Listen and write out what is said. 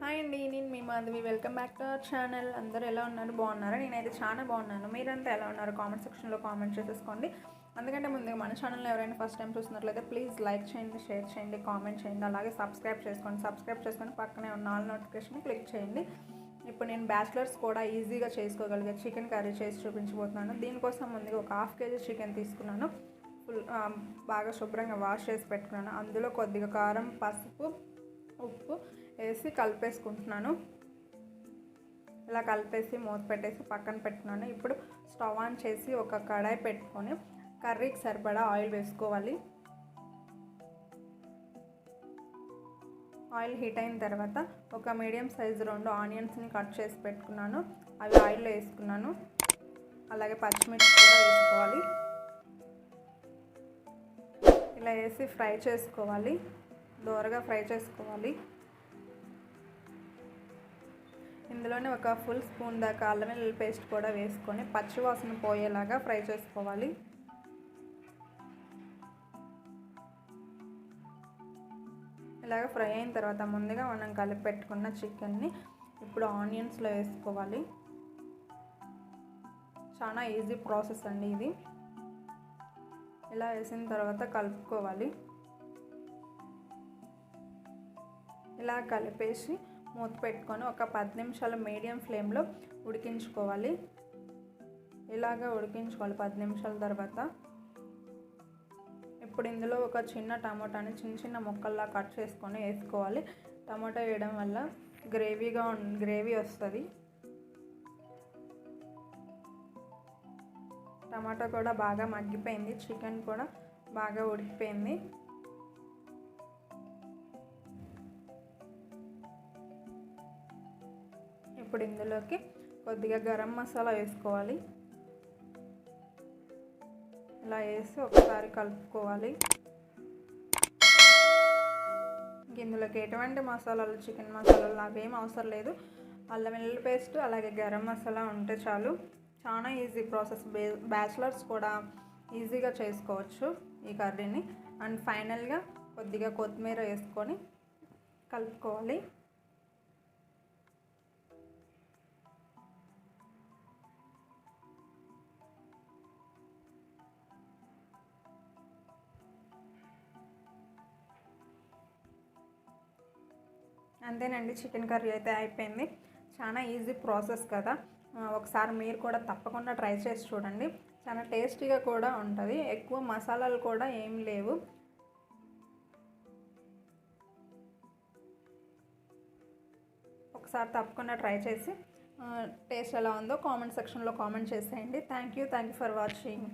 Hi అండి, నేను మీ Madhavi. Welcome back to our channel. అందరూ ఎలా ఉన్నారు? బాగున్నారా? నేనైతే చాలా బాగున్నాను. మీరంతా ఎలా ఉన్నారు? కామెంట్ సెక్షన్లో కామెంట్ చేసేసుకోండి. అందుకంటే ముందుగా మన ఛానల్లో ఎవరైనా ఫస్ట్ టైం చూస్తున్నట్లయితే ప్లీజ్ లైక్ చేయండి, షేర్ చేయండి, కామెంట్ చేయండి, అలాగే సబ్స్క్రైబ్ చేసుకొని పక్కనే ఉన్న ఆల్ నోటిఫికేషన్ క్లిక్ చేయండి. ఇప్పుడు నేను బ్యాచిలర్స్ కూడా ఈజీగా చేసుకోగలిగే చికెన్ కర్రీ చేసి చూపించబోతున్నాను. దీనికోసం ముందుగా ఒక హాఫ్ కేజీ చికెన్ తీసుకున్నాను. బాగా శుభ్రంగా వాష్ చేసి పెట్టుకున్నాను. అందులో కొద్దిగా కారం, పసుపు, ఉప్పు వేసి కలిపేసుకుంటున్నాను. ఇలా కలిపేసి మూత పెట్టేసి పక్కన పెట్టుకున్నాను. ఇప్పుడు స్టవ్ ఆన్ చేసి ఒక కడాయి పెట్టుకొని కర్రీకి సరిపడా ఆయిల్ వేసుకోవాలి. ఆయిల్ హీట్ అయిన తర్వాత ఒక మీడియం సైజు 2 ఆనియన్స్ని కట్ చేసి పెట్టుకున్నాను. అవి ఆయిల్లో వేసుకున్నాను. అలాగే పచ్చిమిర్చి కూడా వేసుకోవాలి. ఇలా వేసి ఫ్రై చేసుకోవాలి, దోరగా ఫ్రై చేసుకోవాలి. ఇందులోనే ఒక ఫుల్ స్పూన్ దాకా అల్లం వెల్లుల్లి పేస్ట్ కూడా వేసుకొని పచ్చివాసన పోయేలాగా ఫ్రై చేసుకోవాలి. ఇలాగ ఫ్రై అయిన తర్వాత ముందుగా మనం కలిపి పెట్టుకున్న చికెన్ని ఇప్పుడు ఆనియన్స్లో వేసుకోవాలి. చాలా ఈజీ ప్రాసెస్ అండి ఇది. ఇలా వేసిన తర్వాత కలుపుకోవాలి. ఇలా కలిపేసి మూత పెట్టుకొని ఒక 10 నిమిషాలు మీడియం ఫ్లేమ్లో ఉడికించుకోవాలి. ఇలాగ ఉడికించుకోవాలి 10 నిమిషాల తర్వాత. ఇప్పుడు ఇందులో ఒక చిన్న టమాటాని చిన్న ముక్కల్లా కట్ చేసుకొని వేసుకోవాలి. టమాటా వేయడం వల్ల గ్రేవీ వస్తుంది. టమాటా కూడా బాగా మగ్గిపోయింది, చికెన్ కూడా బాగా ఉడికిపోయింది. ఇప్పుడు ఇందులోకి కొద్దిగా గరం మసాలా వేసుకోవాలి. ఇలా వేసి ఒకసారి కలుపుకోవాలి. ఇందులోకి ఎటువంటి మసాలాలు, చికెన్ మసాలాలు అవేం అవసరం లేదు. అల్లం వెల్లుల్లి పేస్ట్ అలాగే గరం మసాలా ఉంటే చాలు. చాలా ఈజీ ప్రాసెస్. బ్యాచిలర్స్ కూడా ఈజీగా చేసుకోవచ్చు ఈ కర్రీని. అండ్ ఫైనల్గా కొద్దిగా కొత్తిమీర వేసుకొని కలుపుకోవాలి. అంతేనండి, చికెన్ కర్రీ అయితే అయిపోయింది. చాలా ఈజీ ప్రాసెస్ కదా. ఒకసారి మీరు కూడా తప్పకుండా ట్రై చేసి చూడండి. చాలా టేస్టీగా కూడా ఉంటుంది. ఎక్కువ మసాలాలు కూడా ఏం లేవు. ఒకసారి తప్పకుండా ట్రై చేసి టేస్ట్ ఎలా ఉందో కామెంట్ సెక్షన్లో కామెంట్ చేసేయండి. Thank you for watching.